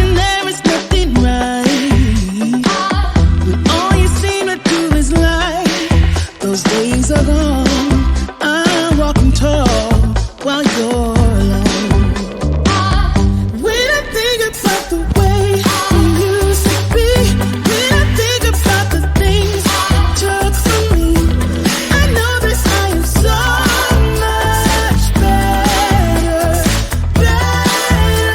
and there is nothing right. When all you seem to do is lie, those days are gone. I'm walking tall while you're alone. When I think about the way we used to be, when I think about the things you took from me, I know that I am so much better, better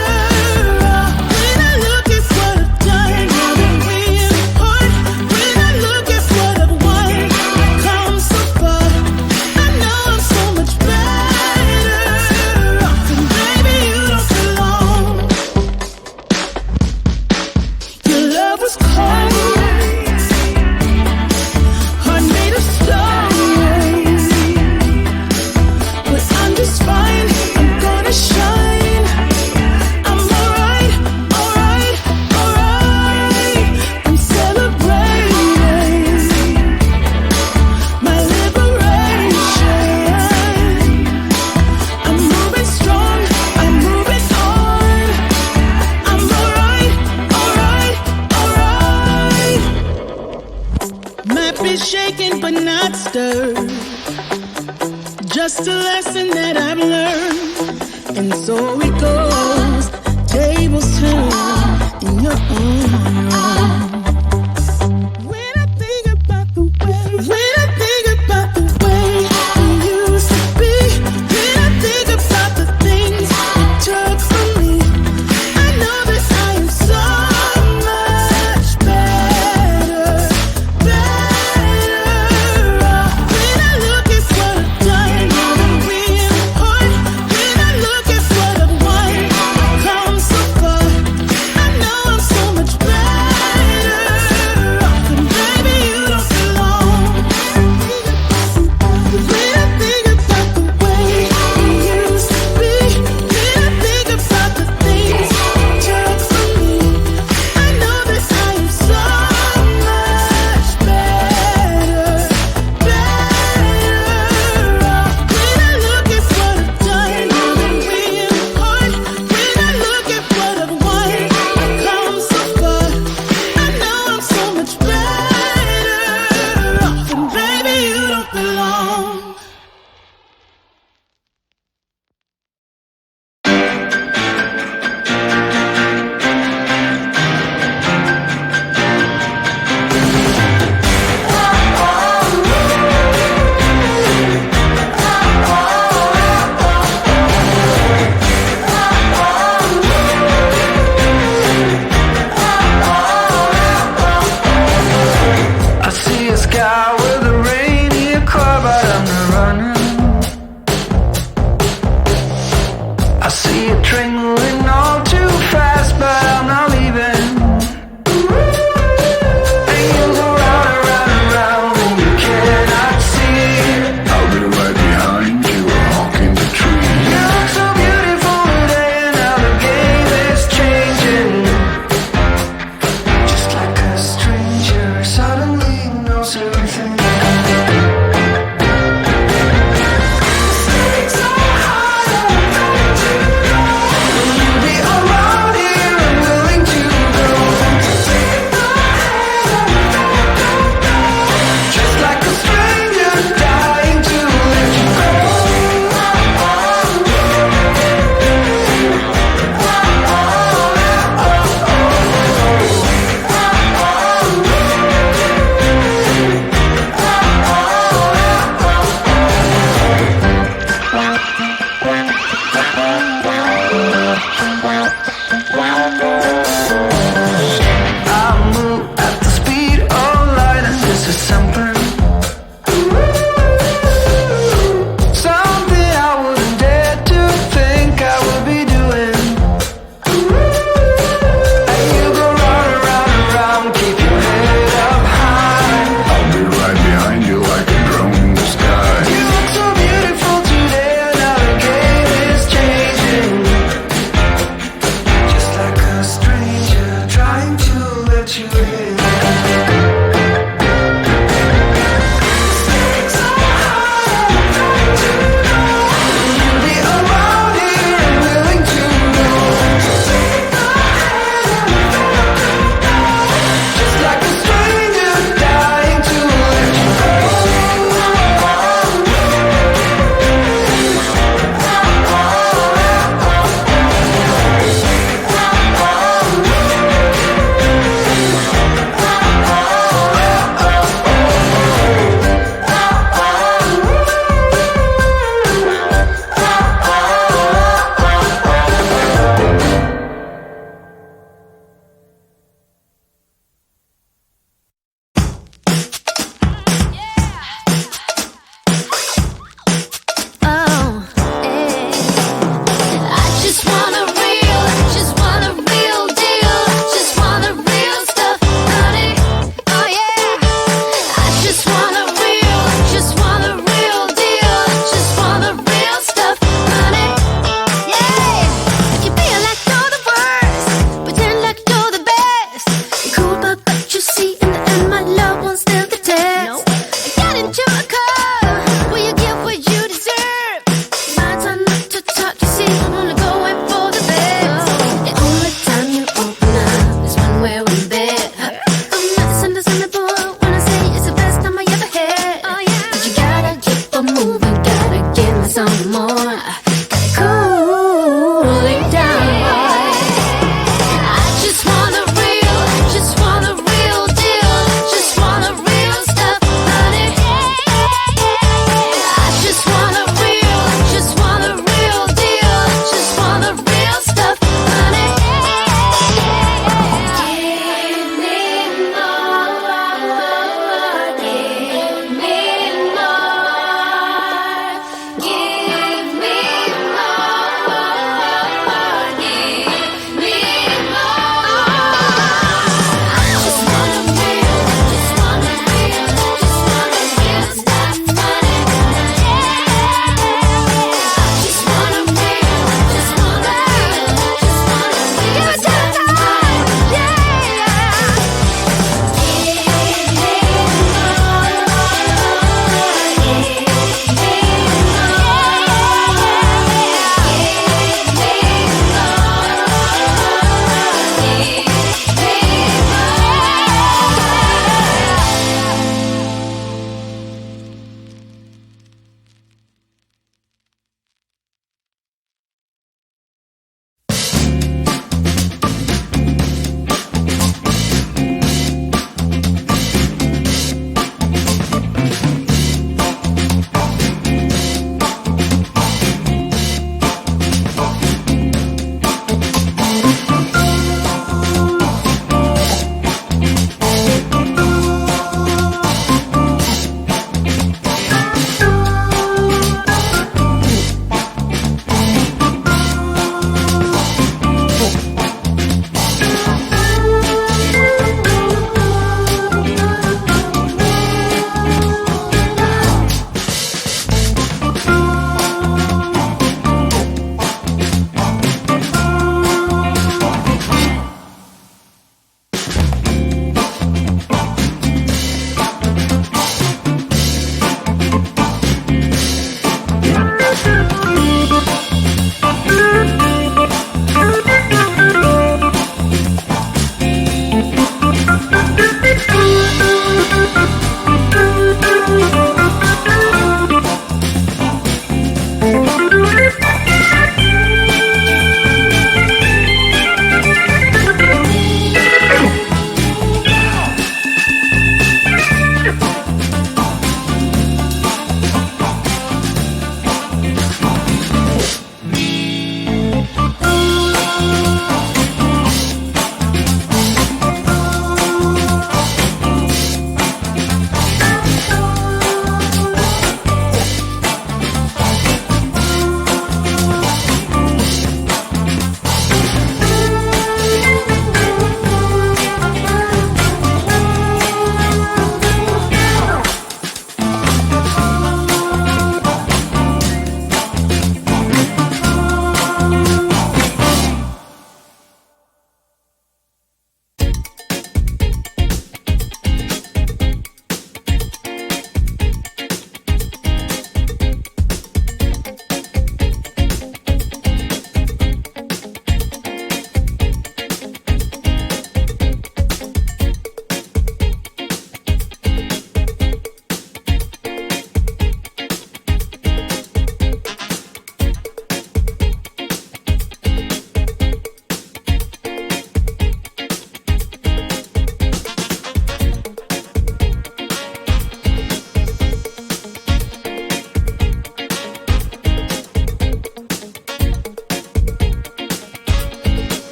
off. When I look at what I've done, now that we're apart, when I look at what I've won, I've come so far. I know I'm so much better off, and baby, you don't belong. Your love was cold, heart made of stone, but I'm just fine. I'm gonna shine. I'm alright, alright, alright. I'm celebrating my liberation. I'm moving strong, I'm moving on. I'm alright, alright, alright. Might be shaken but not stirred. Just a lesson that I've learned. And so it goes. Tables turn in your own.